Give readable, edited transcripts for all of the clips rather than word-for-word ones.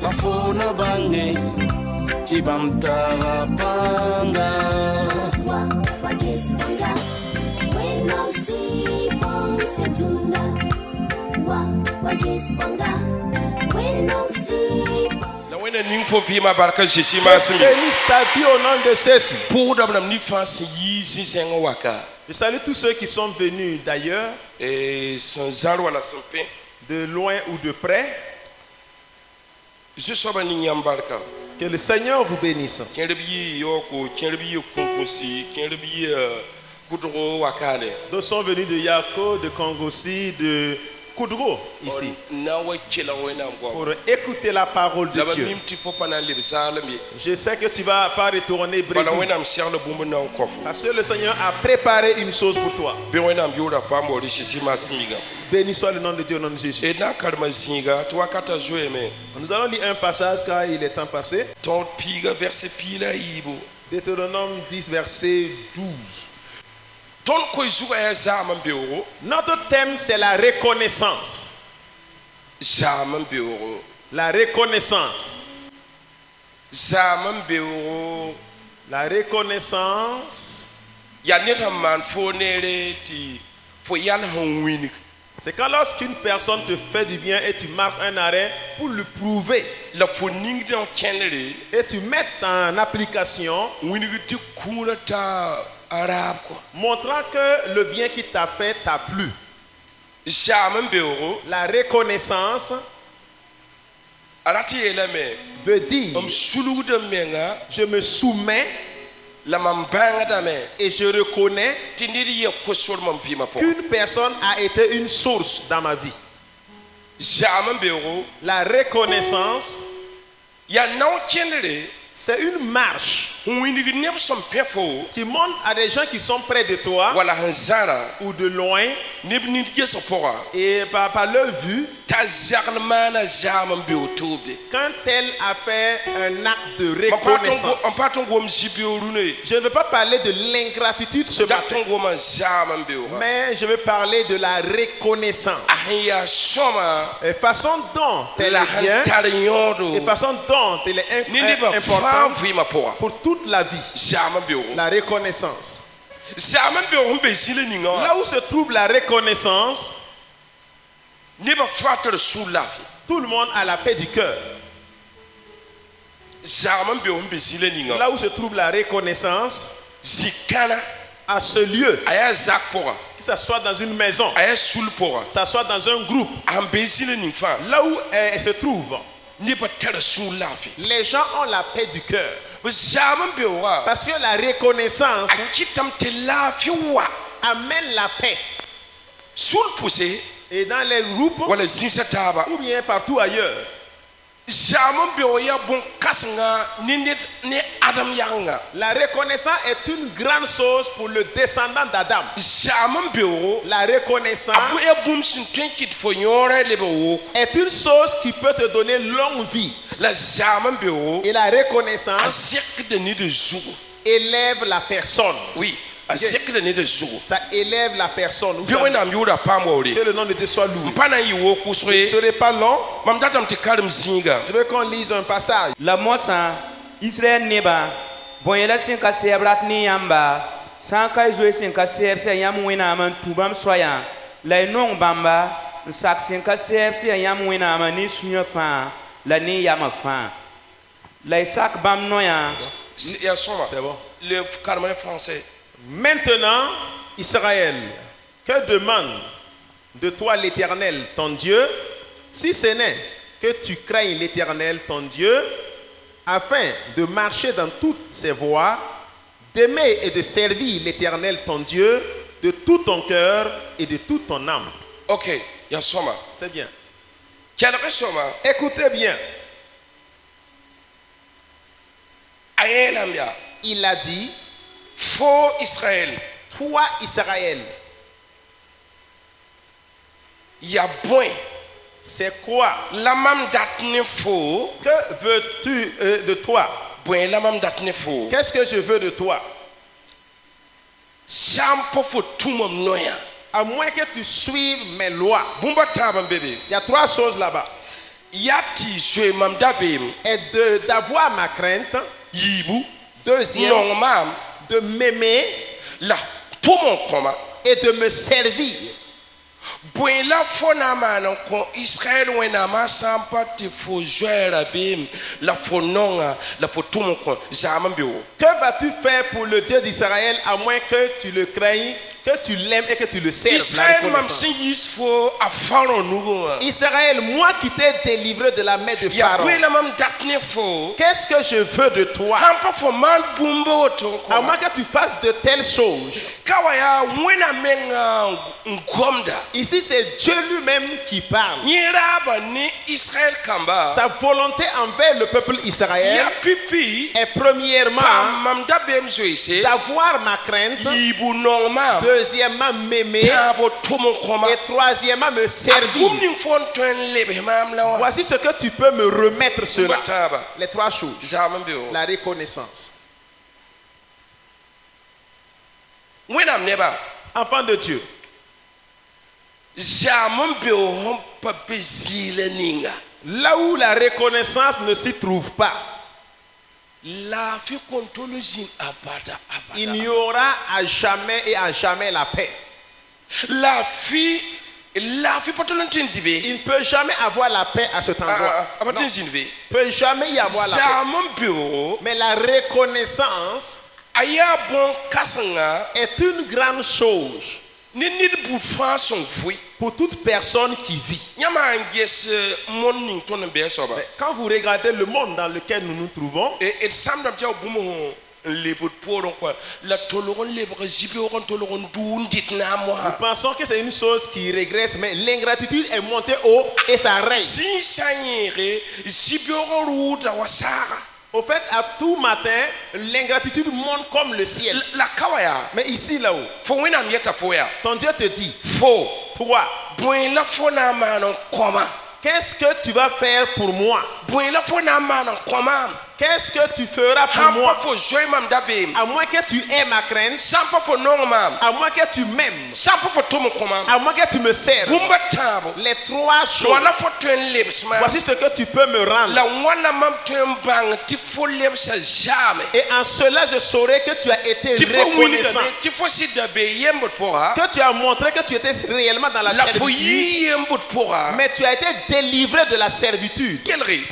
La fauna bange tibam tarapanga Bénisse ta vie au nom de Jésus. Je salue tous ceux qui sont venus d'ailleurs, de loin ou de près. Que le Seigneur vous bénisse. D'autres sont venus de Yako, de Kongossi, de Koudro, ici, pour écouter la parole de Dieu. Je sais que tu ne vas pas retourner bredouille, parce que le Seigneur a préparé une chose pour toi. Béni soit le nom de Dieu au nom de Jésus. Nous allons lire un passage car il est temps passé. Deutéronome 10, verset 12. Notre thème, c'est la reconnaissance. La reconnaissance. La reconnaissance. C'est quand lorsqu'une personne te fait du bien et tu marques un arrêt pour lui prouver et tu mets en application, montrant que le bien qui t'a fait t'a plu. La reconnaissance veut dire je me soumets et je reconnais qu'une personne a été une source dans ma vie. La reconnaissance, c'est une marche qui montre à des gens qui sont près de toi ou de loin, et par leur vue, quand elle a fait un acte de reconnaissance. Je ne veux pas parler de l'ingratitude ce matin, mais je veux parler de la reconnaissance. Et façon dont elle est bien, et façon dont elle est importante pour toute la vie. La reconnaissance. Là où se trouve la reconnaissance, tout le monde a la paix du cœur. Là où se trouve la reconnaissance, à ce lieu, que ce soit dans une maison, que ce soit dans un groupe, là où elle se trouve, les gens ont la paix du cœur. Parce que la reconnaissance amène la paix. Et dans les groupes ou bien partout ailleurs, la reconnaissance est une grande chose pour le descendant d'Adam. La reconnaissance est une chose qui peut te donner longue vie. Et la reconnaissance élève la personne. Oui. Ça élève la personne. Que le nom de Dieu soit loué. Je ne serai pas long. Je veux qu'on lise un passage. La mossa Israël neba boyela sin ka sebrat ni yamba san ka zo sin ka seb se yam wina man tubam soya la non bamba sak sin ka seb se yam wina man ni sunya fa la ni yama fa la sak bam noya. C'est bon. Le carmen français. Maintenant, Israël, que demande de toi l'Éternel, ton Dieu, si ce n'est que tu craignes l'Éternel, ton Dieu, afin de marcher dans toutes ses voies, d'aimer et de servir l'Éternel, ton Dieu, de tout ton cœur et de toute ton âme. Ok, Yasoma. C'est bien. Écoutez bien. Il a dit, Faux Israël. Toi Israël. Yabouin. C'est quoi? Lamam datne faux. Que veux-tu de toi? Bouin lamam datne faux. Qu'est-ce que je veux de toi? Champo fo tumom noya. À moins que tu suives mes lois. Bumba taban bébé. Il y a 3 choses là-bas. Yati je mam dabem. Et d'avoir ma crainte. Yibu. Deuxième, non mam. De m'aimer. La tout mon coma. Et de me servir. Buen la fona man ko Israël wena ma sampa te fo joera bim la fononga la fo tout mon ko zamambio. Que vas-tu faire pour le Dieu d'Israël à moins que tu le craignes, que tu l'aimes et que tu le serves? Israël, moi qui t'ai délivré de la main de Pharaon, qu'est-ce que je veux de toi? À moins que tu fasses de telles choses. Ici, c'est Dieu lui-même qui parle. Sa volonté envers le peuple israélien est premièrement d'avoir ma crainte, deuxièmement m'aimer et troisièmement me servir. Voici ce que tu peux me remettre cela. Les 3 choses. La reconnaissance. Enfant de Dieu. Là où la reconnaissance ne s'y trouve pas, il n'y aura à jamais et à jamais la paix. Il ne peut jamais avoir la paix à cet endroit. Il ne peut jamais y avoir la paix. Mais la reconnaissance est une grande chose pour toute personne qui vit. Quand vous regardez le monde dans lequel nous nous trouvons, nous pensons que c'est une chose qui régresse, mais l'ingratitude est montée haut et ça règne. Au fait, à tout matin, l'ingratitude monte comme le ciel. Mais ici, là-haut, ton Dieu te dit, toi, qu'est-ce que tu vas faire pour moi? Qu'est-ce que tu feras pour moi? À moins que tu aies ma crainte, à moins que tu m'aimes, à moins que tu me serves. Les 3 choses. Voici ce que tu peux me rendre. Et en cela, je saurai que tu as été reconnaissant. Que tu as montré que tu étais réellement dans la servitude. Mais tu as été délivré de la servitude.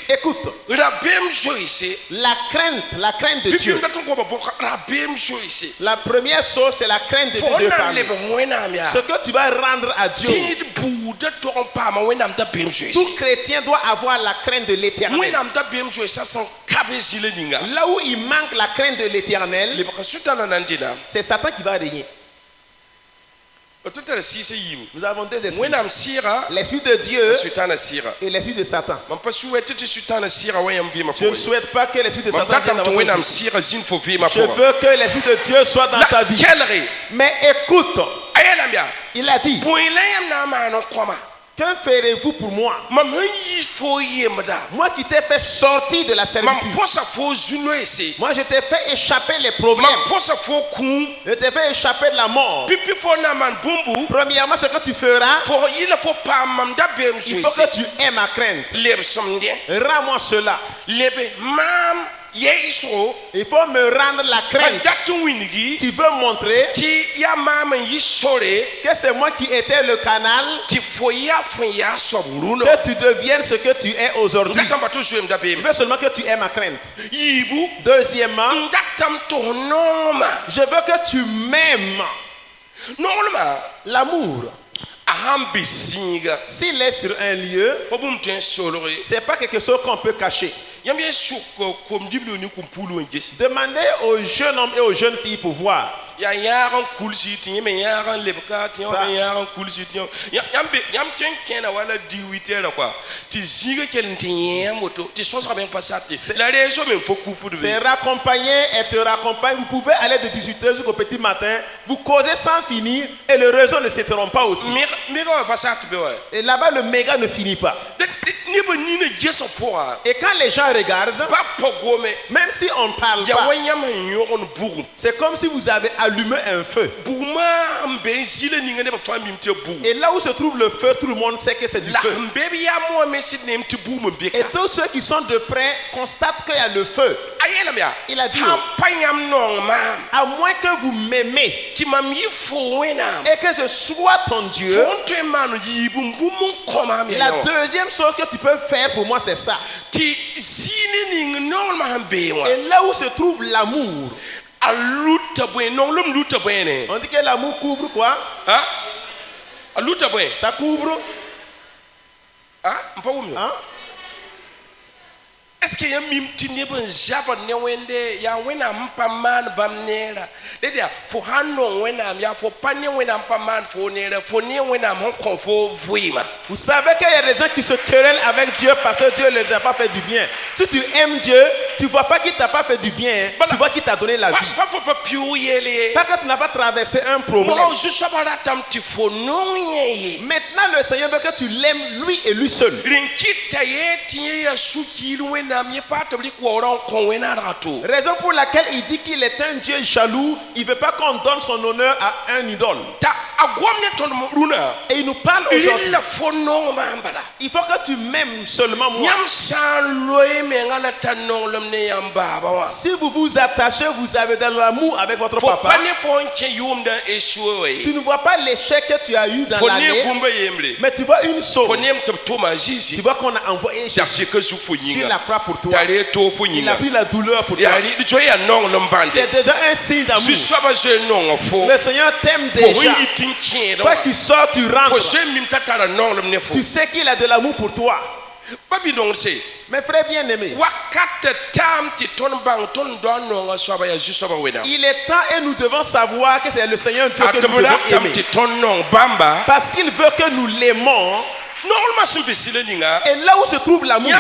Écoute. La crainte de Dieu. La première chose, c'est la crainte de Dieu. Ce que tu vas rendre à Dieu. Tout chrétien doit avoir la crainte de l'Éternel. Là où il manque la crainte de l'Éternel, c'est Satan qui va régner. Nous avons 2 esprits. L'esprit de Dieu et l'esprit de Satan. Je ne souhaite pas que l'esprit de Satan vienne dans votre vie. Je veux que l'esprit de Dieu soit dans ta vie. Mais écoute, il a dit, que ferez-vous pour moi? Moi qui t'ai fait sortir de la servitude. Moi je t'ai fait échapper les problèmes. Je t'ai fait échapper de la mort. Premièrement, ce que tu feras, il faut que tu aies ma crainte. Rends-moi cela. Il faut me rendre la crainte qui veut montrer que c'est moi qui étais le canal, que tu deviennes ce que tu es aujourd'hui. Je veux seulement que tu aies ma crainte. Deuxièmement, je veux que tu m'aimes. L'amour, s'il est sur un lieu, c'est pas quelque chose qu'on peut cacher. Demandez aux jeunes hommes et aux jeunes filles pour voir. Ça, c'est raccompagner et te raccompagner. Vous pouvez aller de 18h jusqu'au petit matin. Vous causez sans finir et le réseau ne s'interrompt pas aussi. Et là-bas, le méga ne finit pas. Et quand les gens regardent, même si on ne parle pas, c'est comme si vous avez allumé d'allumer un feu. Et là où se trouve le feu, tout le monde sait que c'est du feu. Et tous ceux qui sont de près constatent qu'il y a le feu. Il a dit, à moins que vous m'aimez et que je sois ton Dieu, la deuxième chose que tu peux faire pour moi, c'est ça. Et là où se trouve l'amour, on dit que l'amour couvre quoi? Ça couvre? Est-ce qu'il y a un petit niveau japonais où il y a un peu de bamnera? C'est-à-dire, faut hannon when am ya faut panier when am pas man faut nera faut nier when am hon faut voir. Vous savez qu'il y a des gens qui se querellent avec Dieu parce que Dieu ne les a pas fait du bien. Si tu aimes Dieu, tu ne vois pas qu'il t'a pas fait du bien, tu vois qu'il t'a donné la vie. Parce que tu n'as pas traversé un problème. Maintenant, le Seigneur veut que tu l'aimes lui et lui seul. Raison pour laquelle il dit qu'il est un Dieu jaloux, il ne veut pas qu'on donne son honneur à un idole. Et il nous parle aujourd'hui. Il faut que tu m'aimes seulement moi. Si vous vous attachez, vous avez de l'amour avec votre papa. Tu ne vois pas l'échec que tu as eu dans l'année, mais tu vois une chose. Tu vois qu'on a envoyé Jésus sur la croix pour toi. Il a pris la douleur pour toi. C'est déjà un signe d'amour. Le Seigneur t'aime déjà. Toi qui sors, tu rentres. Tu sais qu'il a de l'amour pour toi. Mes frères bien-aimés, il est temps et nous devons savoir que c'est le Seigneur Dieu que nous devons aimer. Parce qu'il veut que nous l'aimons. Et là où se trouve l'amour,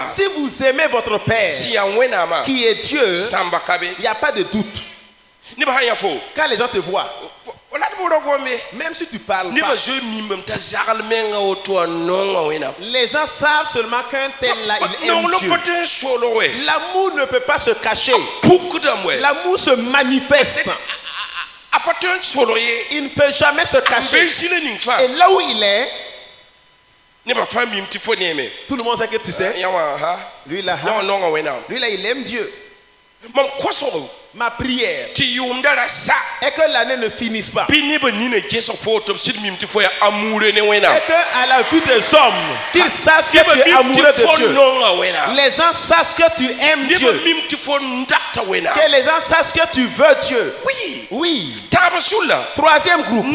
si vous aimez votre Père qui est Dieu, il n'y a pas de doute. Quand les gens te voient, même si tu parles pas, les gens savent seulement qu'un tel là, il aime Dieu. L'amour ne peut pas se cacher. L'amour se manifeste. Il ne peut jamais se cacher. Et là où il est, tout le monde sait que tu sais. Lui là, il aime Dieu. Ma prière est que l'année ne finisse pas. Et qu'à la vue des hommes, qu'ils sachent que tu es amoureux de Dieu. Les gens sachent que tu aimes Dieu. Que les gens sachent que tu veux Dieu. Oui. Troisième groupe.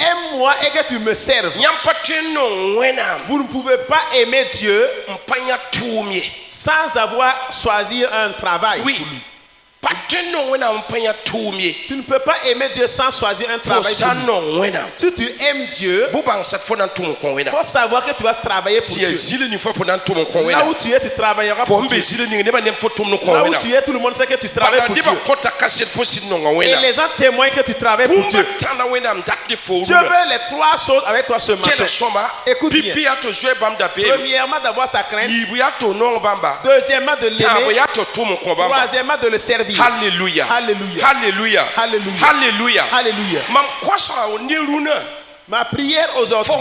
Aime-moi et que tu me serves. Vous ne pouvez pas aimer Dieu sans avoir choisi un travail. Oui. Tu ne peux pas aimer Dieu sans choisir un travail pour lui. Si tu aimes Dieu, il faut savoir que tu vas travailler pour Dieu. Là où tu es, tu travailleras pour Dieu. Là où tu es, tout le monde sait que tu travailles pour Dieu. Et les gens témoignent que tu travailles pour Dieu. Je veux les trois choses avec toi ce matin. Écoute bien. Premièrement, d'avoir sa crainte. Deuxièmement, de l'aimer. Troisièmement, de le servir. Alléluia. Alléluia. Alléluia. Alléluia. Alléluia. Alléluia. Ma prière aujourd'hui, ce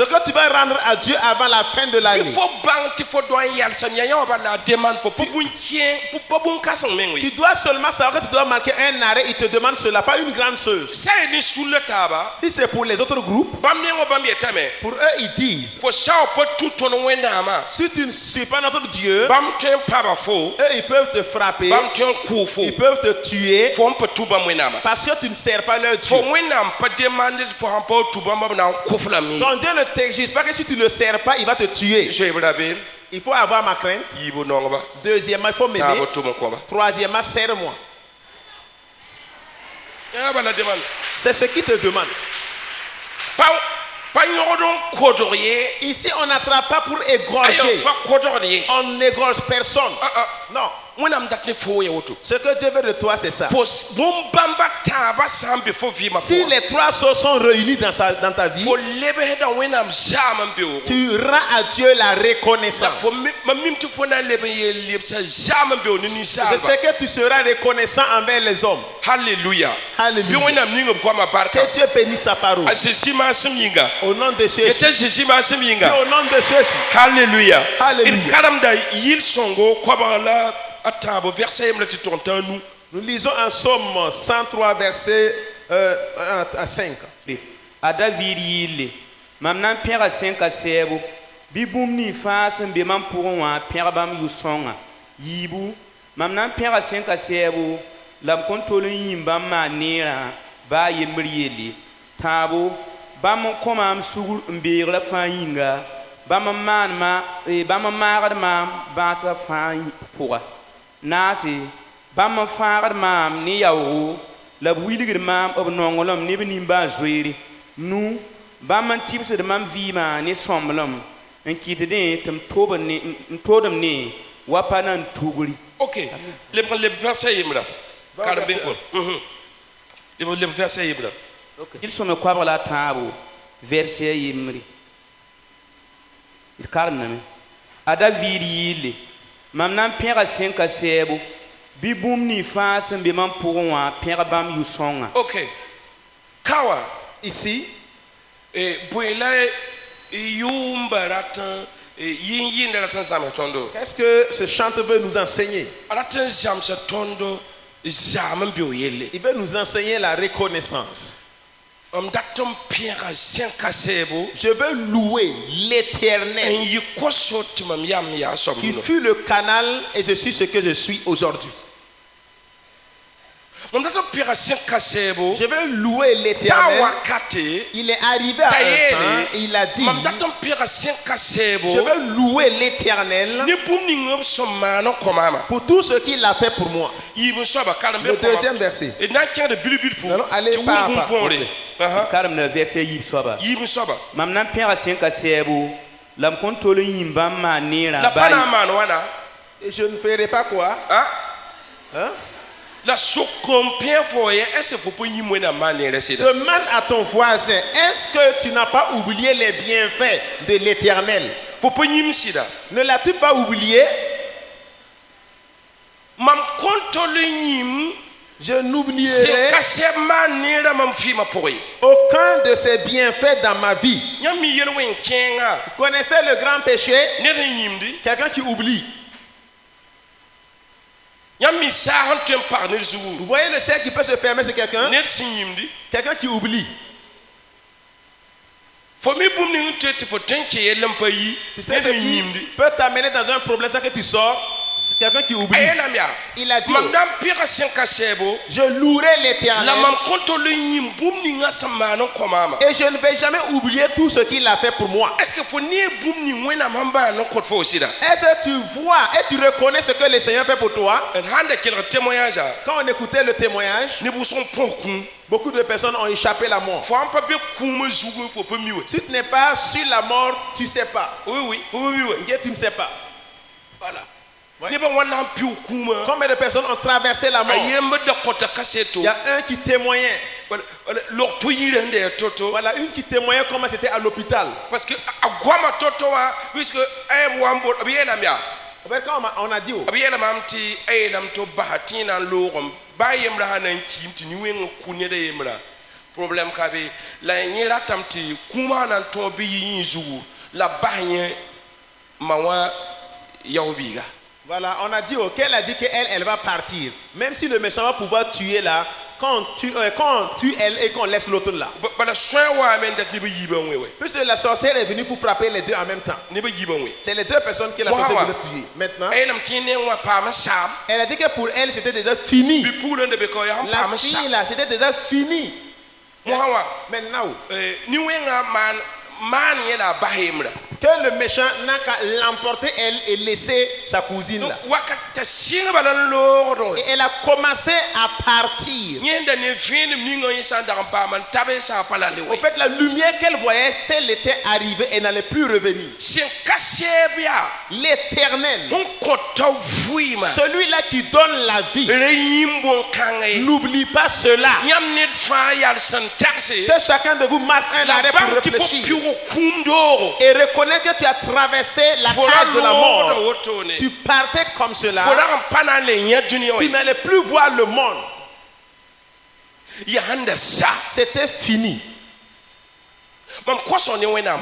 que tu vas rendre à Dieu avant la fin de l'année, tu dois seulement savoir que tu dois marquer un arrêt. Il te demande cela, pas une grande chose. Si c'est pour les autres groupes, pour eux ils disent, si tu ne suis pas notre Dieu, eux ils peuvent te frapper, ils peuvent te tuer, parce que tu ne sers pas leur Dieu. Ton Dieu ne t'exige pas que si tu ne le sers pas, il va te tuer. Il faut avoir ma crainte. Deuxièmement, il faut m'aimer. Troisièmement, serre-moi. C'est ce qu'il te demande. Ici, on n'attrape pas pour égorger. On n'égorge personne. Non. Ce que Dieu veut de toi, c'est ça. Si les trois choses sont réunies dans ta vie, tu rends à Dieu la reconnaissance. Je sais que tu seras reconnaissant envers les hommes. Alléluia. Alléluia. Que Dieu bénisse sa parole. Au nom de Jésus. Au nom de Jésus. Alléluia. Nous lisons en Somme 103 verset 1 à 5. A David yile mam nan pẽga 5 à 7 bi bũmb nin fãa sẽn be mam pʋgẽ wã pẽg bãmb yʋ-sõnga yiibu mam nan pẽga 5 à 7 la m kõn tol n yĩm bãmb maan neerã baa yembr yelle tãabo bãmb n kõ maam sugr n beegrã fãa yĩnga bãmb n maagd maam bãasã fãa pʋga naase bãmb n fãagd maam ne yaoogo la b wilgd maam b nonglem neb nimbãa zoeere nu bãmb n tɩbsd mam vɩɩmã ne sõmblem n kɩtdẽ tɩ m toodem ne wa pa na n tugri. Ok, le verset yembra. Le verset yembra. Il sõme koabg la tãabo verset yembre d karemdame a David yɩɩle mam na n pẽga 5 à 7 bɩ bũmb nin fãa sẽn be mam pʋgẽ wã pẽg bãmb yʋ-sõnga. Ok, kawa ici qu'est-ce que ce chanteur veut nous enseigner? Il veut nous enseigner la reconnaissance. Je veux louer l'Éternel qui fut le canal et je suis ce que je suis aujourd'hui. Je veux louer l'Éternel. Il est arrivé à un temps et il a dit, je veux louer l'Éternel pour tout ce qu'il a fait pour moi. Le deuxième verset. Nous allons aller par pas. Verset yib soaba. Mam nan pẽga 5 à 7 la m kõn tol n yĩm bãmb maan neerã et je ne ferai pas quoi? Hein? Demande à ton voisin, est-ce que tu n'as pas oublié les bienfaits de l'Éternel? Ne l'as-tu pas oublié? Je n'oublierai aucun de ces bienfaits dans ma vie. Vous connaissez le grand péché? Quelqu'un qui oublie. Vous voyez le cercle qui peut se fermer, c'est quelqu'un? Quelqu'un qui oublie. Tu sais ce qui peut t'amener dans un problème, c'est que tu sors. C'est quelqu'un qui oublie. Il a dit, je louerai l'Éternel et je ne vais jamais oublier tout ce qu'il a fait pour moi. Est-ce que tu vois et tu reconnais ce que le Seigneur fait pour toi? Quand on écoutait le témoignage, beaucoup de personnes ont échappé à la mort. Si tu n'es pas sur la mort, tu ne sais pas. Oui. Tu ne sais pas. Voilà. Ouais. Combien de personnes ont traversé la mort? Il y a un qui témoignait. Voilà, une qui témoignait comment c'était à l'hôpital. Parce que quand on a dit problème qu'avait la nyera tamti kuma nan to bi yinzu la bagne mawa yawbiga. Voilà, on a dit qu'elle a dit qu'elle va partir. Même si le méchant va pouvoir tuer là, quand tue elle et qu'on laisse l'autre là. Puisque la sorcière est venue pour frapper les deux en même temps. C'est les deux personnes que la sorcière voulait tuer. Maintenant, elle a dit que pour elle c'était déjà fini. La fille là, c'était déjà fini. Maintenant, que le méchant n'a qu'à l'emporter elle et laisser sa cousine là. Et elle a commencé à partir. En fait, la lumière qu'elle voyait, celle était arrivée et n'allait plus revenir. L'Éternel, celui-là qui donne la vie, n'oublie pas cela. Que chacun de vous marque un arrêt pour réfléchir et reconnaître que tu as traversé la cage de la mort. Tu partais comme cela. Tu n'allais plus voir le monde. C'était fini. Ma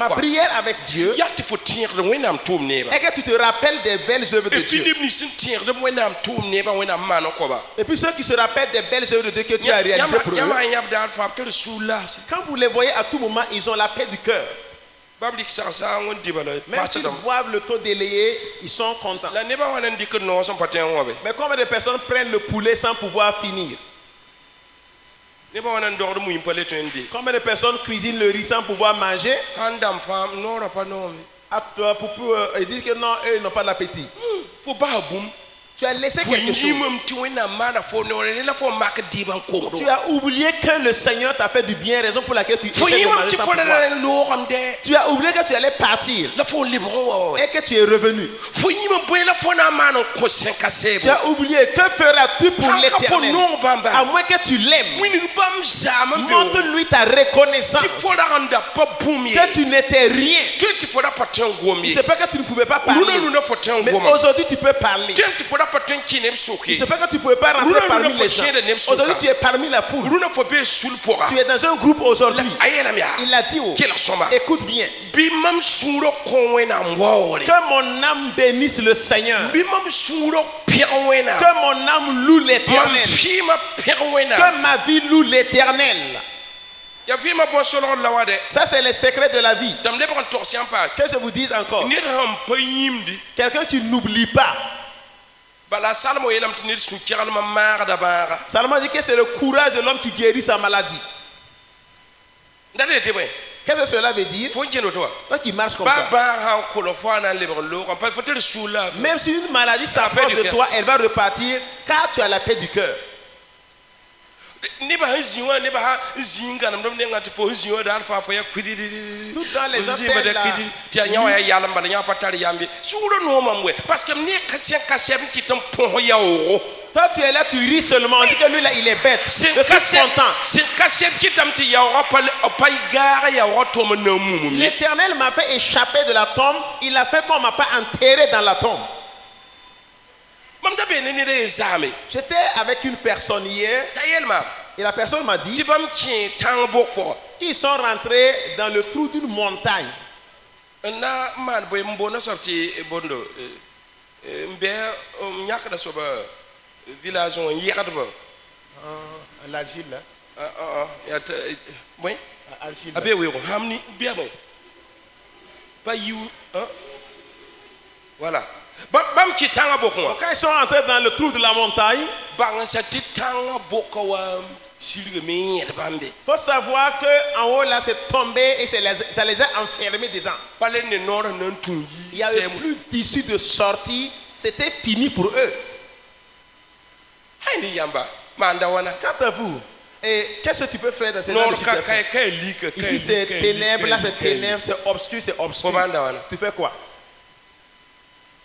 prière avec Dieu est que tu te rappelles des belles œuvres de Dieu. Et puis ceux qui se rappellent des belles œuvres de Dieu que tu as réalisées pour eux, quand vous les voyez à tout moment, ils ont la paix du cœur. Même s'ils boivent le taux délayé, ils sont contents. Mais combien de personnes prennent le poulet sans pouvoir finir? Combien de personnes cuisinent le riz sans pouvoir manger? Pour dire que non, eux n'ont pas d'appétit. Tu as laissé quelque chose. Tu as oublié que le Seigneur t'a fait du bien, raison pour laquelle tu essaies de manger sans pouvoir. Tu as oublié que tu allais partir et que tu es revenu. Tu as oublié, que feras-tu pour l'Éternel? À moins que tu l'aimes, montre-lui ta reconnaissance que tu n'étais rien. C'est pas que tu ne pouvais pas parler, mais aujourd'hui tu peux parler. C'est pas que tu ne pouvais pas rentrer parmi les gens. Aujourd'hui tu es parmi la foule. Tu es dans un groupe aujourd'hui. Il a dit, écoute bien, que mon âme bénisse le Seigneur, que mon âme loue l'Éternel, que ma vie loue l'Éternel. Ça c'est le secret de la vie. Que je vous dise encore, quelqu'un qui n'oublie pas. Salomon dit que c'est le courage de l'homme qui guérit sa maladie. Qu'est-ce que cela veut dire? Toi qui marches comme ça. Même si une maladie s'approche de toi, elle va repartir car tu as la paix du cœur. Tout dans les gens toi tu es là, tu ris seulement. On dit que lui là il est bête. Je suis content. L'Éternel m'a fait échapper de la tombe. Il a fait qu'on ne m'a pas enterré dans la tombe. J'étais avec une personne hier et la personne m'a dit qu'ils sont rentrés dans le trou d'une montagne. L'argile là. Oui. Voilà. Quand ils sont rentrés dans le trou de la montagne, il faut savoir qu'en haut là c'est tombé et ça les a enfermés dedans. Il n'y avait plus d'issue de sortie, c'était fini pour eux. Quant à vous, et qu'est-ce que tu peux faire dans cette situation? Ici c'est ténèbres, là c'est ténèbres, c'est obscur, c'est obscur. Tu fais quoi?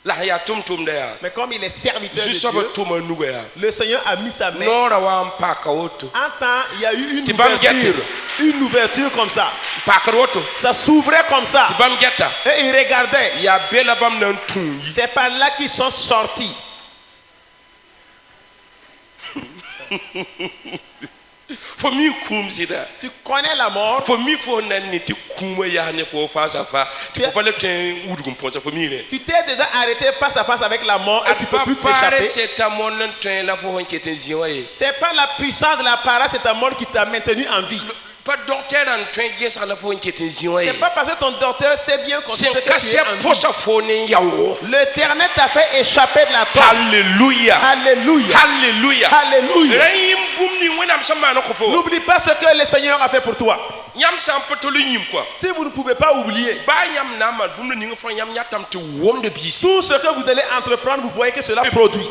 Mais comme il est serviteur de Dieu, le Seigneur a mis sa main. En temps, il y a eu une ouverture comme ça. Ça s'ouvrait comme ça. Et il regardait. C'est par là qu'ils sont sortis. Tu connais la mort. Tu t'es déjà arrêté face à face avec la mort et tu ne peux plus t'échapper. C'est pas la puissance de la paracétamol qui t'a maintenu en vie. C'est pas parce que ton docteur sait bien qu'on sait que tu es en vie. L'Éternel t'a fait échapper de la tombe. Alléluia. Alléluia. Alléluia. Alléluia. N'oublie pas ce que le Seigneur a fait pour toi. Si vous ne pouvez pas oublier, tout ce que vous allez entreprendre, vous voyez que cela produit.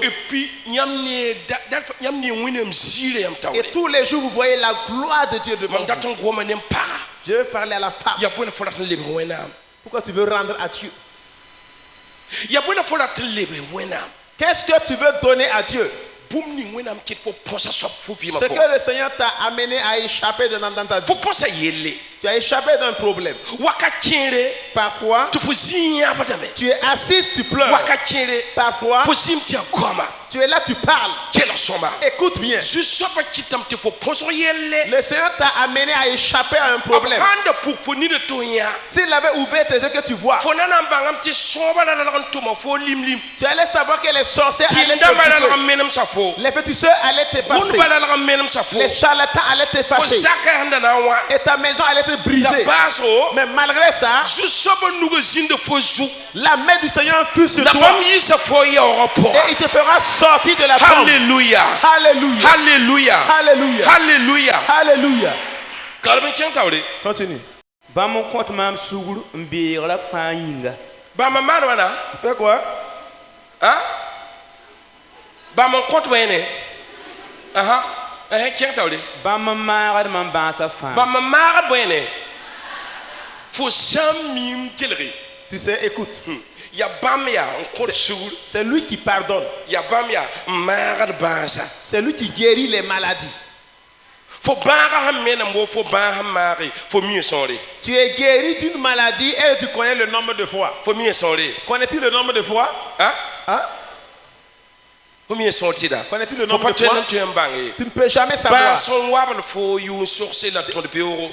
Et tous les jours, vous voyez la gloire de Dieu devant vous. Je vais parler à la femme. Pourquoi tu veux rendre à Dieu? Qu'est-ce que tu veux donner à Dieu? Ce que le Seigneur t'a amené à échapper dans ta vie. Tu as échappé d'un problème. Parfois, tu es assise, tu pleures. Parfois, tu es là, tu parles. Écoute bien. Le Seigneur t'a amené à échapper à un problème. S'il avait ouvert tes yeux que tu vois, tu allais savoir que les sorciers allaient t'effacer. Les féticheurs allaient t'effacer. Les charlatans allaient t'effacer. Et ta maison allait te briser. Mais malgré ça, la main du Seigneur fut sur toi. Et il te fera sortir de la tombe. Alléluia. Alléluia. Alléluia. Alléluia. Alléluia. Alléluia. Continue. Bamon compte mam sougou mbir la fainga. Bama marwana. Fais quoi? Hein? Bama compte wene. Aha. Tiens tawde. Bama marad man ba sa femme. Bama marad wene. Faut 100 000 kelri. Tu sais, écoute. C'est lui qui pardonne. C'est lui qui guérit les maladies. Tu es guéri d'une maladie et tu connais le nombre de fois. Connais-tu le nombre de fois? Hein? Connais-tu le nombre de fois? Tu ne peux jamais savoir.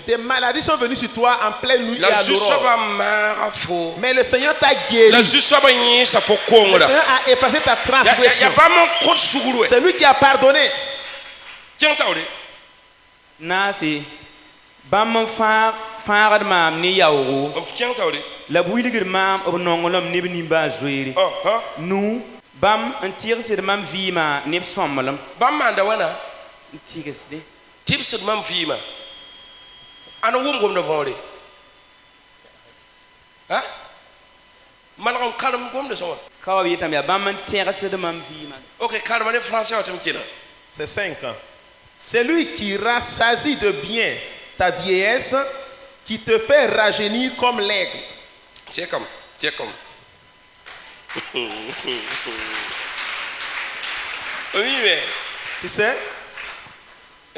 Des maladies sont venues sur toi en pleine nuit et à l'aurore. Mais le Seigneur t'a guéri. Le Seigneur a effacé ta transgression. C'est lui qui a pardonné. Nasi bam faarad maam ni yaogo la builigir maam ob nongolom ne bini ba zoiri nu bam en tirsir mam vima ne sommalam bam manda wana tigesde tipsir mam vima ana wum no vore ha man on kalam gom de so kawa yitam ya bam en tirsir mam vima. OK, kalma ne français watam kila. C'est 5 ans. C'est lui qui rassasie de bien ta vieillesse, qui te fait rajeunir comme l'aigle. C'est comme. Oui, mais. Tu sais,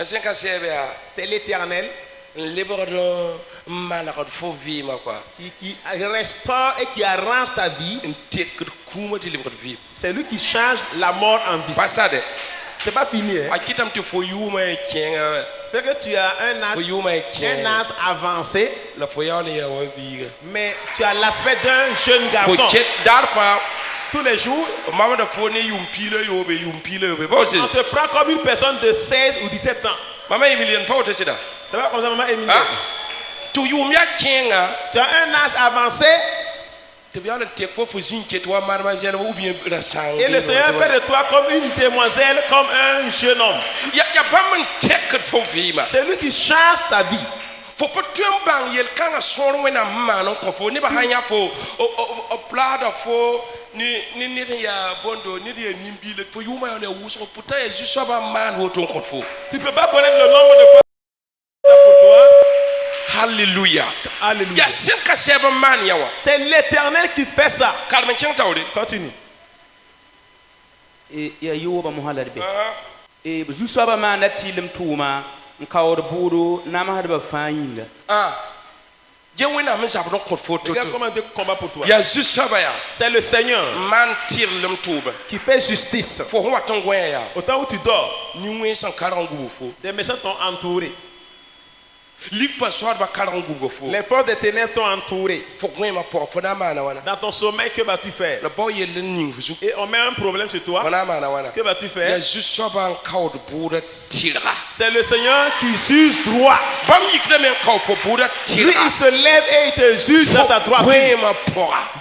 c'est l'Éternel qui restaure et qui arrange ta vie. C'est lui qui change la mort en vie. C'est pas fini. Hein? Fait que tu as un âge avancé, mais tu as l'aspect d'un jeune garçon. Tous les jours, on te prend comme une personne de 16 ou 17 ans. C'est pas comme ça, maman Emilie. Tu as un âge avancé. Et le Seigneur fait de toi comme une demoiselle, comme un jeune homme. C'est lui qui change ta vie. Tu ne peux pas connaître le nombre de fois pour toi. Alléluia. Alléluia. C'est l'Éternel qui fait ça. Continue. Et Yoba Mohalade. Et Jusaba Manatilum Touma, Kaur Bouro, Namahaba Fainga. Regarde comment Dieu combat pour toi. C'est le Seigneur qui fait justice. Autant où tu dors, des méchants t'ont entouré. Les forces des ténèbres t'ont entouré. Dans ton sommeil, que vas-tu faire? Et on met un problème sur toi. Que vas-tu faire? C'est le Seigneur qui juge droit. Lui, il se lève et il te juge dans sa droite.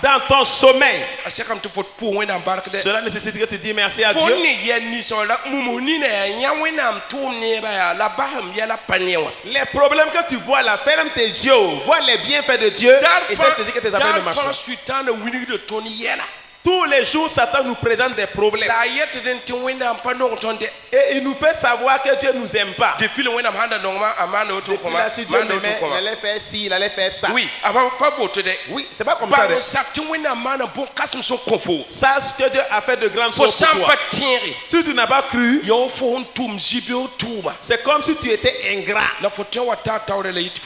Dans ton sommeil. Cela nécessite que tu dis merci à Dieu. Les problèmes que tu vois là, ferme tes yeux, vois les bienfaits de Dieu et cesse de dire que tes affaires ne marchent pas. Tous les jours, Satan nous présente des problèmes. Et il nous fait savoir que Dieu ne nous aime pas. Depuis là, si Dieu m'aimait, il allait faire ci, il allait faire ça. Oui, c'est pas comme ça. Sache que Dieu a fait de grandes choses pour toi. Si tu n'as pas cru, c'est comme si tu étais ingrat. Et tu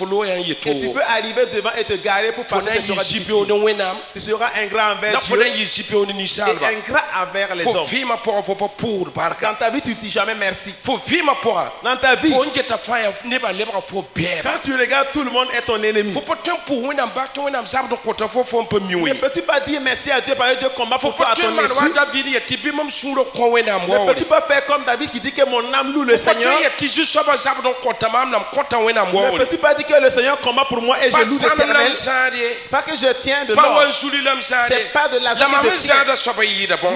peux arriver devant et te garer pour passer sur la difficile. Tu seras ingrat envers Dieu. Et ingrat envers les hommes. Dans ta vie, tu ne dis jamais merci. Dans ta vie, quand tu regardes, tout le monde est ton ennemi. Ne peux-tu pas dire merci à Dieu parce que Dieu combat pour toi à ton insu? Ne peux-tu pas faire comme David qui dit que mon âme loue le Seigneur? Ne peux-tu pas dire que le Seigneur combat pour moi et je loue l'Éternel? Pas que je tiens de l'or. C'est pas de l'argent que je tiens. Mais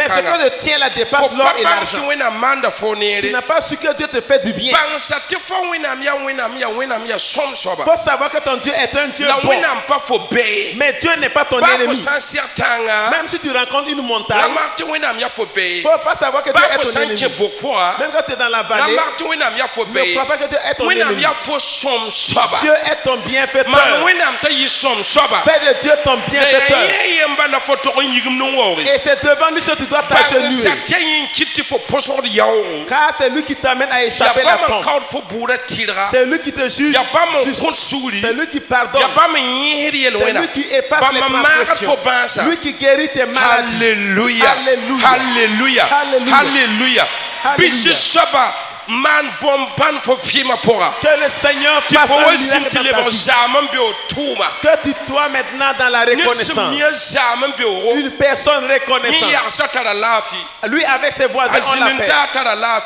ce que je tiens là dépasse l'or et l'argent. Tu n'as pas su que Dieu te fait du bien. Faut savoir que ton Dieu est un Dieu bon. Mais Dieu n'est pas ton ennemi. Même si tu rencontres une montagne, faut pas savoir que Dieu est ton ennemi. Même quand tu es dans la vallée, ne crois pas que Dieu est ton ennemi. Dieu est ton bienfaiteur. Fais de Dieu ton bienfaiteur. Et c'est devant lui que tu dois t'agenouiller. Car c'est lui qui t'amène à échapper la pente. C'est lui qui te juge. C'est lui qui pardonne. C'est lui qui efface les transgressions. Lui qui guérit tes maladies. Alléluia. Alléluia. Alléluia. Alléluia. Que le Seigneur fasse un miracle dans ta vie. Que tu sois maintenant dans la reconnaissance. Une personne reconnaissante. Lui avec ses voisins on la paix.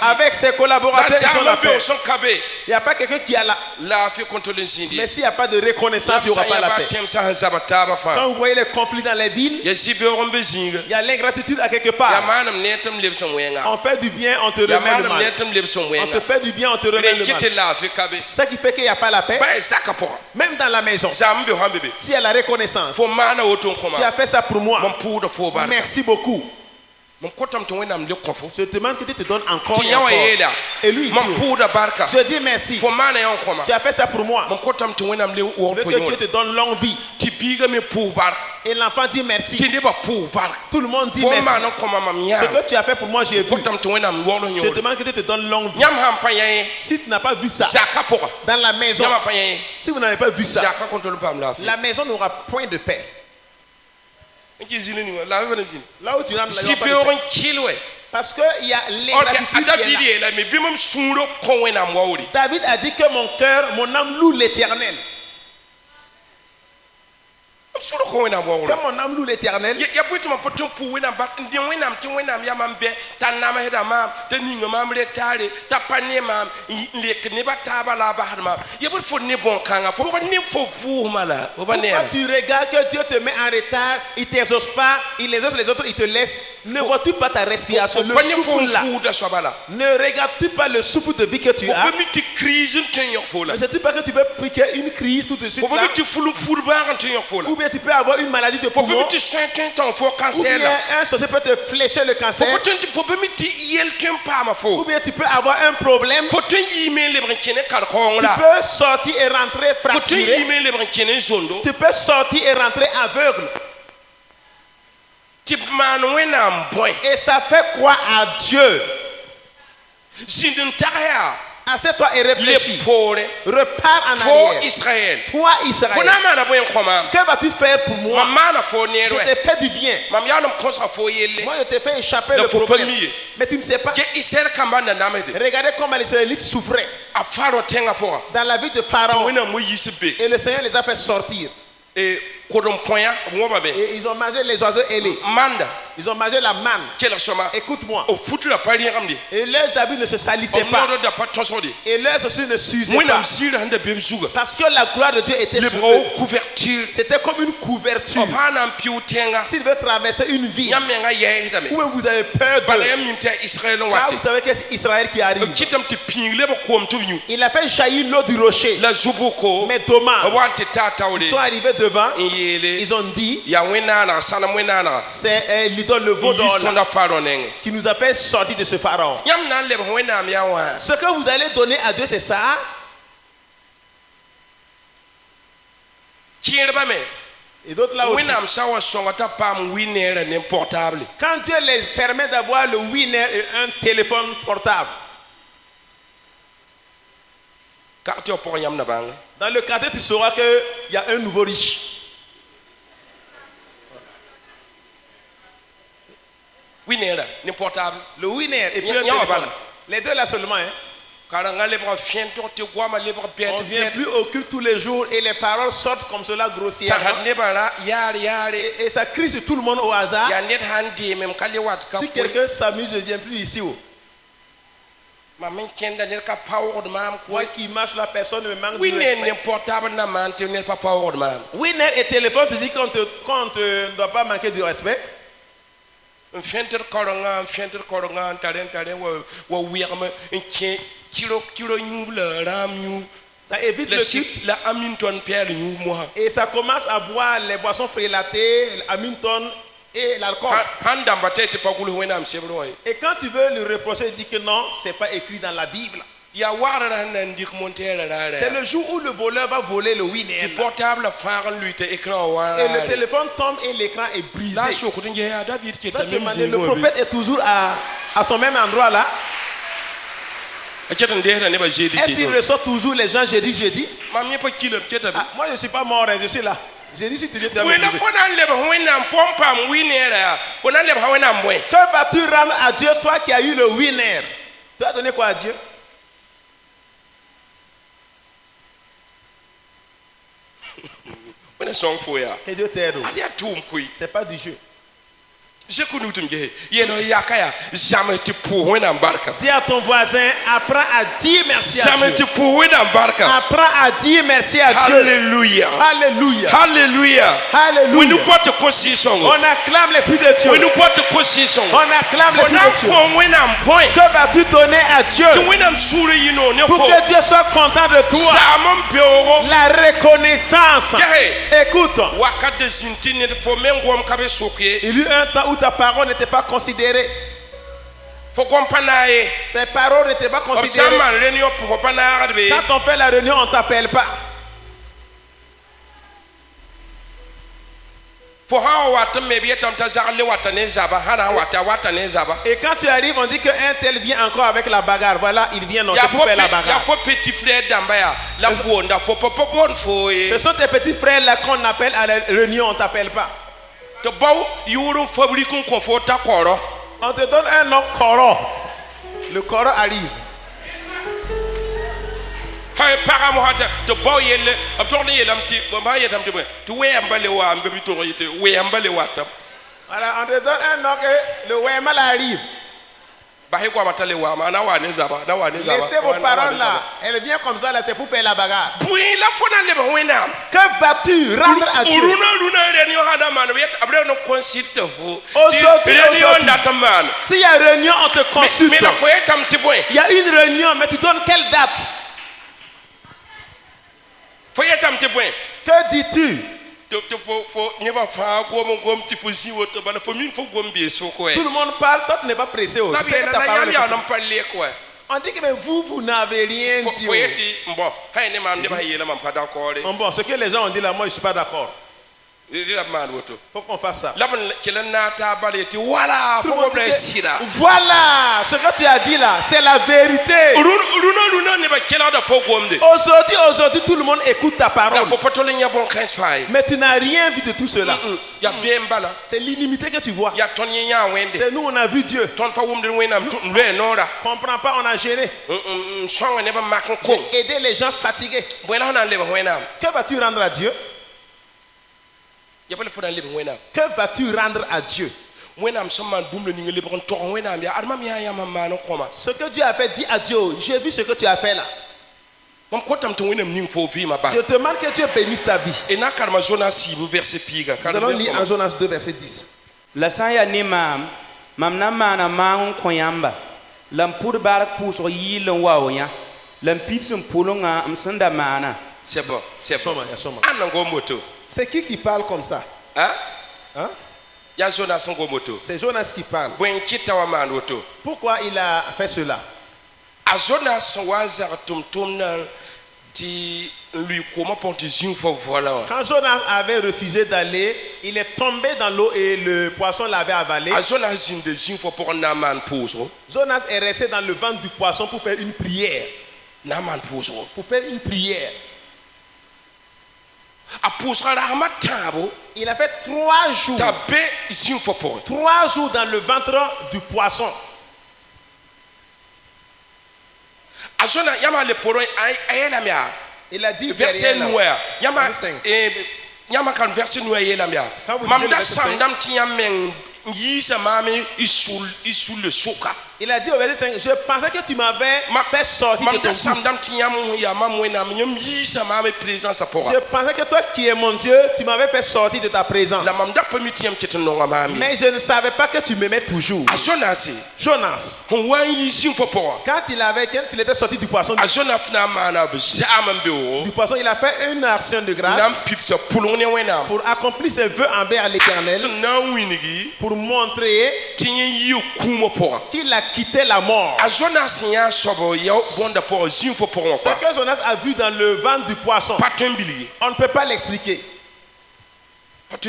Avec ses collaborateurs ils ont la paix. Il n'y a pas quelqu'un qui a la... Mais s'il n'y a pas de reconnaissance, il n'y aura pas la paix. Quand vous voyez les conflits dans les villes, il y a l'ingratitude à quelque part. On fait du bien, on te remet le mal. On te fait du bien, on te remet le mal. Ce qui fait qu'il n'y a pas la paix. Même dans la maison. S'il y a la reconnaissance. Tu as fait ça pour moi. Merci beaucoup. Je te demande que tu te donnes encore et encore. Et lui dit, je dis merci. Tu as fait ça pour moi. Je veux que Dieu te donne longue vie. Et l'enfant dit merci. Tout le monde dit merci. Ce que tu as fait pour moi, j'ai vu. Je demande que Dieu te donne longue vie. Si tu n'as pas vu ça dans la maison, si vous n'avez pas vu ça, la maison n'aura point de paix. Là où tu n'as pas de paix. Parce qu'il y a l'ingratitude qui est là. David a dit que mon cœur, mon âme loue l'Éternel. Que mon âme loue l'Éternel. Pourquoi tu regardes que Dieu te met en retard, il ne t'exauce pas, il exauce les autres, il te laisse. Ne vois-tu pas ta respiration, le souffle là? Ne regardes-tu pas le souffle de vie que tu as? Ne sais-tu pas que tu peux piquer une crise tout de suite là? Ou bien tu peux avoir une maladie de poumon. Ou bien un sorcier peut te flécher le cancer. Ou bien tu peux avoir un problème. Tu peux sortir et rentrer fracturé. Tu peux sortir et rentrer aveugle. Et ça fait quoi à Dieu? Assieds-toi et réfléchis. Repars en arrière. Israël. Toi, Israël. Que vas-tu faire pour moi? Je t'ai fait du bien. Moi, je t'ai fait échapper le problème. Mais tu ne sais pas. Regardez comment les Israélites souffraient dans la vie de Pharaon. Et le Seigneur les a fait sortir. Et ils ont mangé les oiseaux ailés. Ils ont mangé la manne. Écoute-moi. Et leurs habits ne se salissaient pas. Et leurs chaussures ne s'usaient pas. Parce que la gloire de Dieu était sur eux. C'était comme une couverture. S'il veut traverser une ville où vous avez peur d'eux, car vous savez que c'est Israël qui arrive. Il a fait jaillir l'eau du rocher. Mais dommage, ils sont arrivés devant. Ils ont dit, c'est l'idole, le veau d'or qui nous a fait sortir de ce pharaon. Ce que vous allez donner à Dieu, c'est ça. Et d'autres là aussi. Quand Dieu les permet d'avoir le winner et un téléphone portable. Dans le quartier, tu sauras qu'il y a un nouveau riche. Le winner et puis un téléphone. Les deux là seulement. On ne vient plus au culte tous les jours et les paroles sortent comme cela grossièrement. Et ça crie sur tout le monde au hasard. Si quelqu'un s'amuse, je ne viens plus ici. Moi qui marche, la personne me manque de respect. Winner et téléphone, tu dis qu'on ne doit pas manquer de respect. Ça évite le sucre. Et ça commence à boire les boissons frélatées, l'Hamilton et l'alcool. Et quand tu veux le reprocher, il dit que non, c'est pas écrit dans la Bible. C'est le jour où le voleur va voler le winner. Et le téléphone tombe et l'écran est brisé. Le prophète est toujours à son même endroit là. Est-ce qu'il ressort toujours les gens jeudi? Moi je ne suis pas mort, je suis là. J'ai dit si tu viens te que vas-tu rendre à Dieu, toi qui as eu le winner? Tu as donné quoi à Dieu? Que Dieu t'aide. C'est pas du jeu. Dis à ton voisin, apprends à dire merci à Dieu. Apprends à dire merci à Dieu. Alléluia. Alléluia. Alléluia. Alléluia. On acclame l'Esprit de Dieu. On acclame l'Esprit de Dieu. Que vas-tu donner à Dieu pour que Dieu soit content de toi? La reconnaissance. Écoute. Il y eut un temps où ta parole n'était pas considérée. Tes paroles n'étaient pas considérées. Quand on fait la réunion, on ne t'appelle pas. Et quand tu arrives, on dit qu'un tel vient encore avec la bagarre. Voilà, il vient non, c'est pour faire la bagarre. Ce sont tes petits frères là qu'on appelle à la réunion, on ne t'appelle pas. On te donne un nom Coro. Le Coro arrive. On te donne un nom que le Wemal arrive. Laissez vos paroles là. Elle vient comme ça là, c'est pour faire la bagarre. Que vas-tu rendre à Dieu? Aujourd'hui, s'il y a une réunion, on te consulte. Il y a une réunion, mais tu donnes quelle date? Que dis-tu? Tout le monde parle, toi tu n'es pas pressé. On dit que mais vous n'avez rien dit. Bon, ce que les gens ont dit là, moi je ne suis pas d'accord. Faut qu'on fasse ça. Voilà, voilà, ce que tu as dit là, c'est la vérité. Aujourd'hui, tout le monde écoute ta parole. Mais tu n'as rien vu de tout cela. C'est l'inimité que tu vois. C'est nous, on a vu Dieu. On ne comprend pas, on a gêné. J'ai aidé les gens fatigués. Que vas-tu rendre à Dieu? Que vas-tu rendre à Dieu? Ce que Dieu a fait, dis à Dieu, j'ai vu ce que tu as fait là. Je te demande que Dieu bénisse ta vie. Nous allons lire en Jonas 2, verset 10. La saya ne mam na mana maun koyamba lam pur barak puso yi len wawnya lam pitsum pulonga am sanda mana. C'est bon, c'est bon. C'est qui parle comme ça? Hein? Hein? C'est Jonas qui parle. Pourquoi il a fait cela? Quand Jonas avait refusé d'aller, il est tombé dans l'eau et le poisson l'avait avalé. Jonas est resté dans le ventre du poisson pour faire une prière. Pour faire une prière. Il a fait 3 jours. 3 jours dans le ventre du poisson. Il a dit verset noir. Il a dit au verset 5, je pensais que tu m'avais fait sortir de ton gouffre. Je pensais que toi qui es mon Dieu, tu m'avais fait sortir de ta présence. Mais je ne savais pas que tu m'aimais toujours. Jonas, quand il était sorti du poisson, il a fait une action de grâce pour accomplir ses vœux envers l'Éternel, pour montrer qu'il a quitté la mort. Ce que Jonas a vu dans le ventre du poisson, on ne peut pas l'expliquer. On ne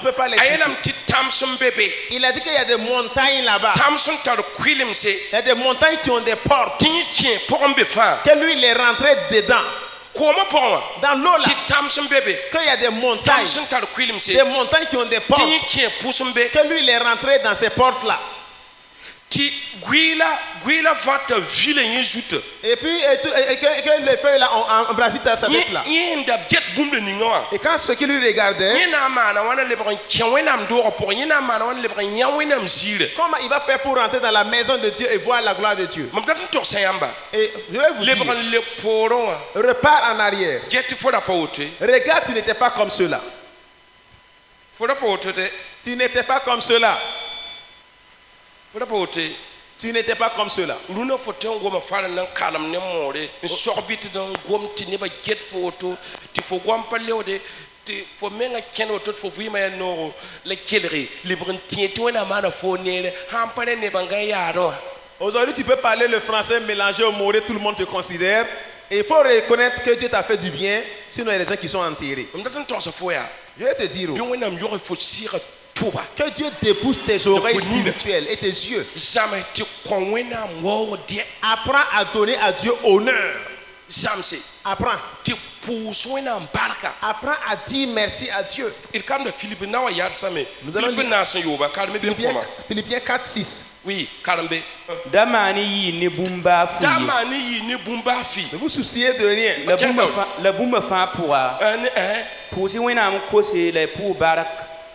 peut pas l'expliquer. Il a dit qu'il y a des montagnes là-bas. Il y a des montagnes qui ont des portes. Que lui, il est rentré dedans. Dans l'eau là, qu'il y a des montagnes qui ont des portes. Que lui, il est rentré dans ces portes là. Et puis que les feuilles là ont embrassé sa tête là. Et quand ceux qui lui regardaient, comment il va faire pour rentrer dans la maison de Dieu et voir la gloire de Dieu? Et je vais vous dire, repars en arrière. Regarde, tu n'étais pas comme cela. Tu n'étais pas comme cela. Tu n'étais pas comme cela. Aujourd'hui, tu peux parler le français mélangé au maoré, tout le monde te considère. Et il faut reconnaître que Dieu t'a fait du bien, sinon il y a des gens qui sont enterrés. Je vais te dire, que Dieu dépousse tes oreilles spirituelles et tes yeux. Apprends à donner à Dieu honneur. Apprends. Apprends à dire merci à Dieu. Nous allons lire Philippiens 4, 6. Oui, ne vous souciez de rien.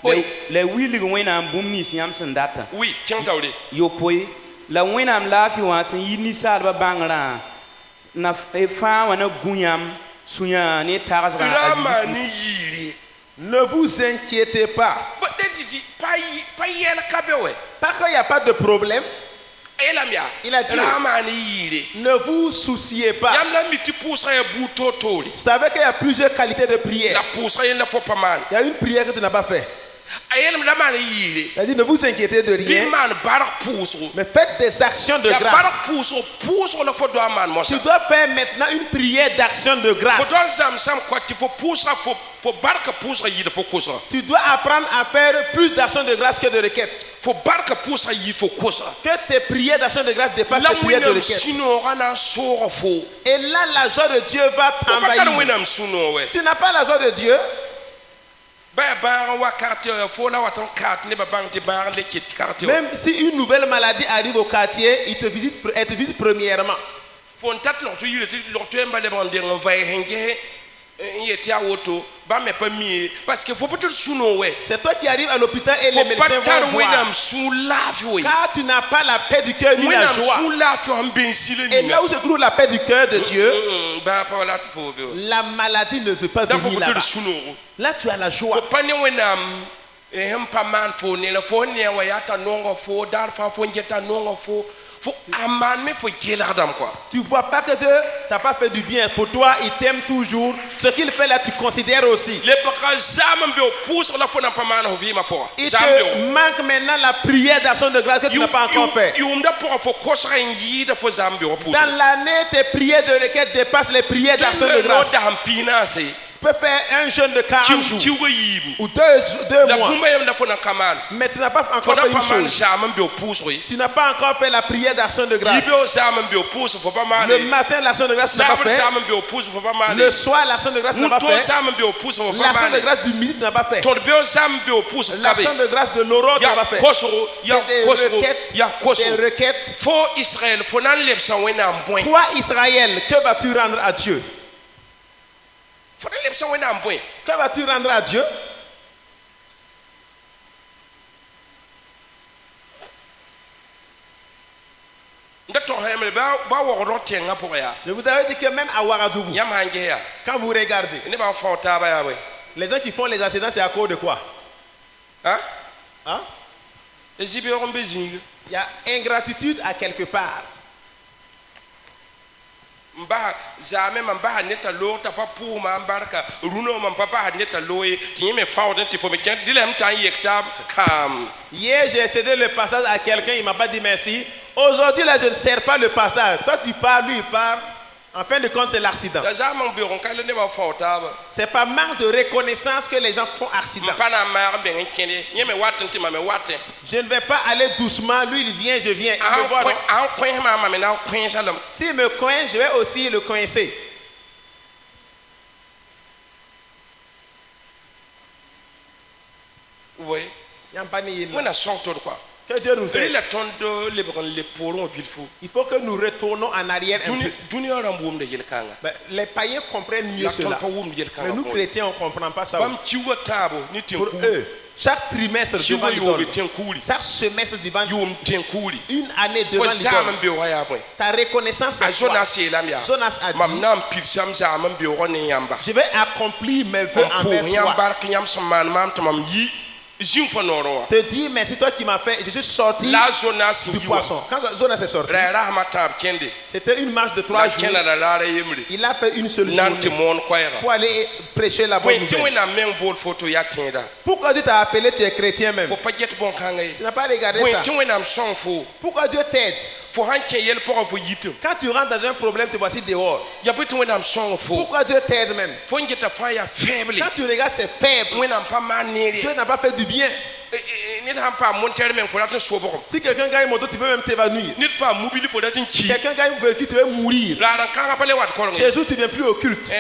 Oui, les willing when I'm booming, Yamson data. Oui, can't out it. Yo poi, la when I'm laughing once and you need salva bangla. Na a farm and a gunyam, suya, ne taras. Ne vous inquiétez pas. Parce qu'il n'y a pas de problème. Il a dit, ne vous souciez pas. Vous savez qu'il y a plusieurs qualités de prière. Il y a une prière que tu n'as pas faite. Il a dit, ne vous inquiétez de rien, mais faites des actions de grâce. Tu dois faire maintenant une prière d'action de grâce. Tu dois apprendre à faire plus d'actions de grâce que de requêtes. Que tes prières d'action de grâce dépassent tes prières de requêtes. Et là, la joie de Dieu va t'envahir. Tu n'as pas la joie de Dieu. Même si une nouvelle maladie arrive au quartier, elle te visite premièrement. Parce que c'est toi qui arrives à l'hôpital et les médecins vont voir. Car tu n'as pas la paix du cœur ni la joie. Et là où se trouve la paix du cœur de Dieu, la maladie ne veut pas venir là-bas. Là tu as la joie. Tu vois pas que Dieu t'a pas fait du bien. Pour toi, il t'aime toujours. Ce qu'il fait là, tu considères aussi. Il te manque maintenant la prière d'action de grâce que tu n'as pas encore fait. Dans l'année, tes prières de requête dépassent les prières d'action de grâce. Tu peux faire un jeûne de 40 jours ou 2 mois. Mais tu n'as pas encore fait une chose. Tu n'as pas encore fait la prière d'action de grâce. Le matin, l'action de grâce n'a pas fait. Le soir, l'action de grâce n'a pas fait. L'action de grâce du midi n'a pas fait. L'action de grâce de l'aurore n'a pas fait. C'est des requêtes. Toi, Israël, que vas-tu rendre à Dieu? Que vas-tu rendre à Dieu? Je vous avais dit que même à Ouagadougou, quand vous regardez, les gens qui font les accidents, c'est à cause de quoi? Hein? Il y a ingratitude à quelque part. Hier, j'ai cédé le passage à quelqu'un, il ne m'a pas dit merci. Aujourd'hui, là, je ne sers pas le passage. Toi, tu parles, lui, il parle. En fin de compte, c'est l'accident. C'est pas manque de reconnaissance que les gens font accident. Je ne vais pas aller doucement. Lui, il vient, je viens. S'il me coince, je vais aussi le coincer. Oui. Que Dieu nous aide. Il faut que nous retournons en arrière un peu. Les païens comprennent mieux cela. Mais nous chrétiens, on ne comprend pas ça. Pour eux, chaque trimestre devant l'idole, chaque semestre devant l'idole, une année devant l'idole, ta reconnaissance à toi. Jonas a dit, je vais accomplir mes vœux envers toi. Te dis merci, toi qui m'as fait, je suis sorti du poisson. Quand Jonas est sorti, c'était une marche de 3 jours. Il a fait une seule journée pour aller prêcher la bonne nouvelle. Pourquoi Dieu t'a appelé, tu es chrétien même? Tu n'as pas regardé ça. Pourquoi Dieu t'aide? Quand tu rentres dans un problème, te voici dehors. Pourquoi Dieu t'aide même? Quand tu regardes, c'est faible. Dieu n'a pas fait du bien. Si quelqu'un gagne moto, tu veux même t'évanouir. Quelqu'un gagne un véhicule, tu veux mourir. Jésus, tu ne viens plus au culte.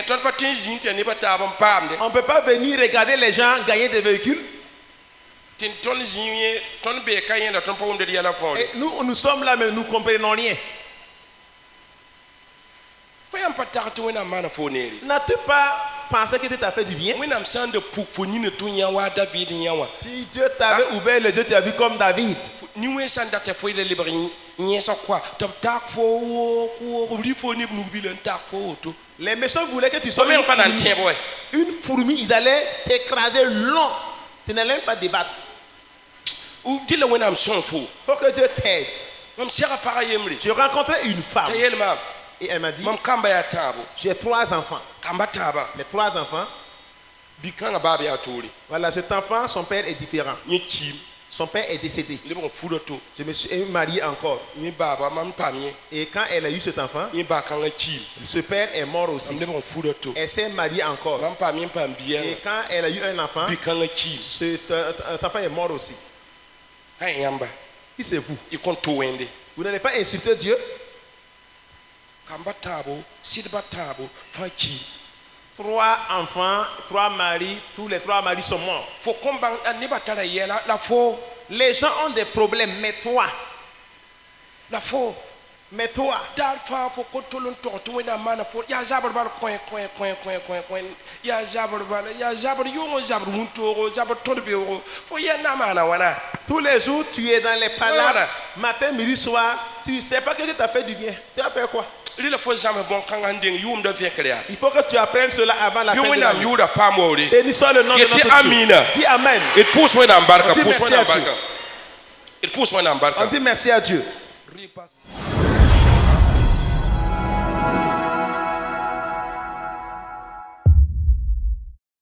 On ne peut pas venir regarder les gens gagner des véhicules. Et nous sommes là, mais nous ne comprenons rien. N'as-tu pas pensé que Dieu t'a fait du bien? Si Dieu t'avait ouvert les yeux, tu as vu comme David. Les méchants voulaient que tu sois une fourmi. Ils allaient t'écraser long. Tu n'allais même pas débattre. Faut que Dieu t'aide. J'ai rencontré une femme et elle m'a dit, j'ai 3 enfants. Les 3 enfants, Voilà, cet enfant, son père est différent. Son père est décédé. Je me suis marié encore. Et quand elle a eu cet enfant, ce père est mort aussi. Elle s'est mariée encore. Et quand elle a eu un enfant, cet enfant est mort aussi. Qui c'est vous? Vous n'allez pas insulter Dieu? 3 enfants, 3 maris, tous les 3 maris sont morts. Les gens ont des problèmes, mais toi, mais toi, tous les jours tu es dans les palabres, matin, midi, soir, tu ne sais pas que Dieu t'a fait du bien. Tu as fait quoi? Il faut que tu apprennes cela avant la fin de l'année. Béni soit le nom de notre Dieu. Dis Amen. On dit merci à Dieu.